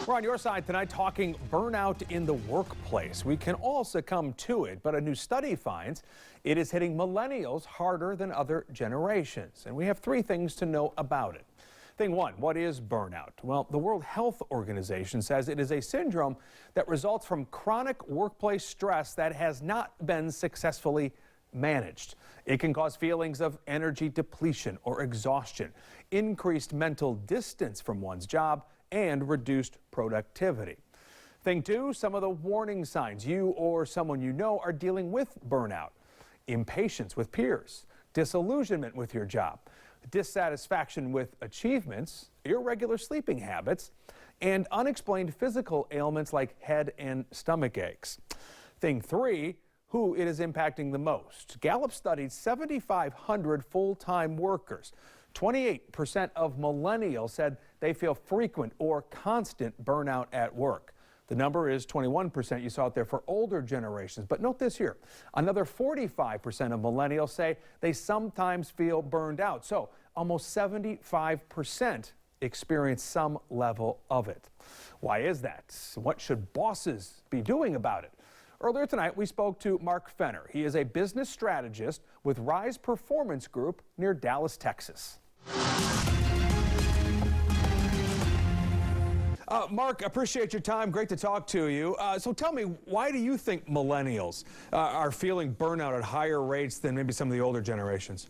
We're on your side tonight talking burnout in the workplace. We can all succumb to it, but a new study finds it is hitting millennials harder than other generations. And we have three things to know about it. Thing one, what is burnout? Well, the World Health Organization says it is a syndrome that results from chronic workplace stress that has not been successfully managed. It can cause feelings of energy depletion or exhaustion, increased mental distance from one's job, and reduced productivity. Thing two, some of the warning signs you or someone you know are dealing with burnout. Impatience with peers, disillusionment with your job, dissatisfaction with achievements, irregular sleeping habits, and unexplained physical ailments like head and stomach aches. Thing three, who it is impacting the most. Gallup studied 7,500 full-time workers. 28% of millennials said they feel frequent or constant burnout at work. The number is 21%. You saw it there for older generations. But note this here. Another 45% of millennials say they sometimes feel burned out. So almost 75% experience some level of it. Why is that? What should bosses be doing about it? Earlier tonight, we spoke to Mark Fenner. He is a business strategist with Rise Performance Group near Dallas, Texas. Mark, appreciate your time. Great to talk to you. So tell me, why do you think millennials are feeling burnout at higher rates than maybe some of the older generations?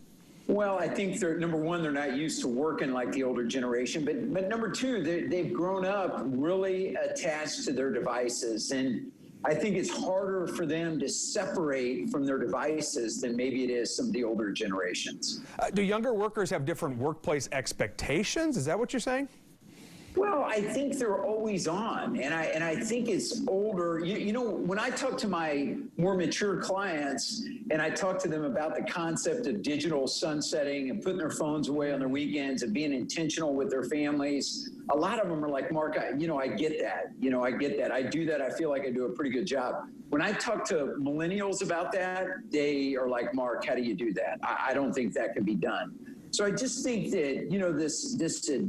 Well, I think number one, they're not used to working like the older generation, but number two, they've grown up really attached to their devices, and I think it's harder for them to separate from their devices than maybe it is some of the older generations. Do younger workers have different workplace expectations? Is that what you're saying? Well, I think they're always on, and I think it's older. You know, when I talk to my more mature clients and I talk to them about the concept of digital sunsetting and putting their phones away on their weekends and being intentional with their families, a lot of them are like, Mark, I get that. I get that. I do that. I feel like I do a pretty good job. When I talk to millennials about that, they are like, Mark, how do you do that? I don't think that can be done. So I just think that,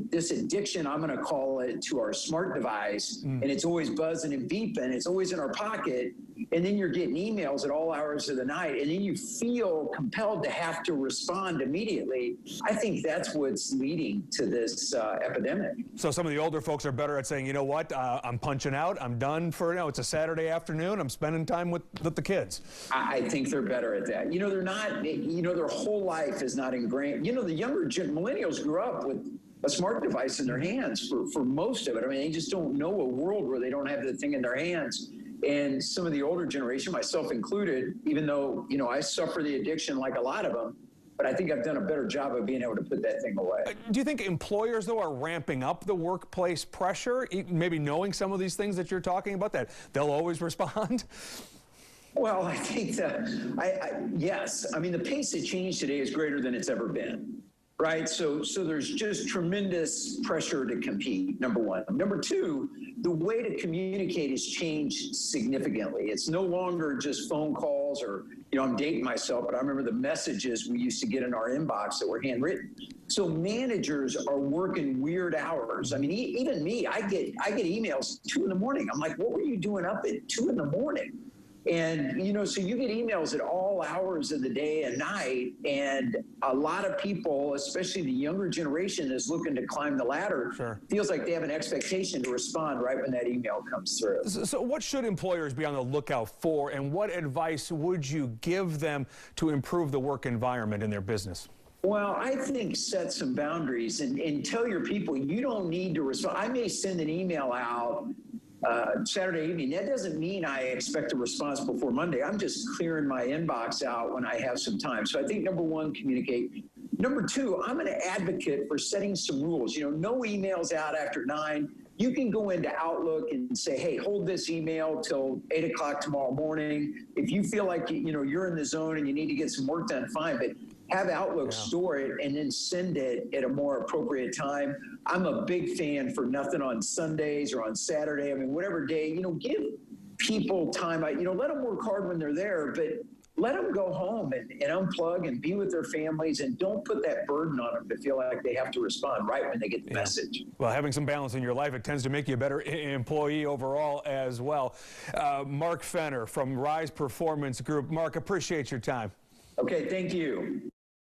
this addiction, I'm going to call it, to our smart device, and it's always buzzing and beeping, it's always in our pocket, and then you're getting emails at all hours of the night, and then you feel compelled to have to respond immediately. I think that's what's leading to this epidemic. So some of the older folks are better at saying, you know what, I'm punching out, I'm done for, it's a Saturday afternoon, I'm spending time with the kids. I think they're better at that. They're not, their whole life is not ingrained. The younger millennials grew up with a smart device in their hands for most of it. I mean, they just don't know a world where they don't have the thing in their hands. And some of the older generation, myself included, even though, I suffer the addiction like a lot of them, but I think I've done a better job of being able to put that thing away. Do you think employers, though, are ramping up the workplace pressure, maybe knowing some of these things that you're talking about, that they'll always respond? Well, I think yes. I mean, the pace of change today is greater than it's ever been, right? So there's just tremendous pressure to compete, number one. Number two, the way to communicate has changed significantly. It's no longer just phone calls or, I'm dating myself, but I remember the messages we used to get in our inbox that were handwritten. So managers are working weird hours. I mean, even me, I get emails 2 a.m. I'm like, what were you doing up at 2 a.m? And, so you get emails at all hours of the day and night, and a lot of people, especially the younger generation, is looking to climb the ladder. Sure. Feels like they have an expectation to respond right when that email comes through. So what should employers be on the lookout for, and what advice would you give them to improve the work environment in their business? Well, I think set some boundaries and tell your people you don't need to respond. I may send an email out Saturday evening. That doesn't mean I expect a response before Monday. I'm just clearing my inbox out when I have some time. So I think number one, communicate. Number two, I'm an advocate for setting some rules. No emails out after 9. You can go into Outlook and say, hey, hold this email till 8 o'clock tomorrow morning. If you feel like you're in the zone and you need to get some work done, fine. But have Outlook store it and then send it at a more appropriate time. I'm a big fan for nothing on Sundays or on Saturday. I mean, whatever day, give people time. Let them work hard when they're there, but let them go home and unplug and be with their families, and don't put that burden on them to feel like they have to respond right when they get the message. Well, having some balance in your life, it tends to make you a better employee overall as well. Mark Fenner from Rise Performance Group. Mark, appreciate your time. Okay, thank you.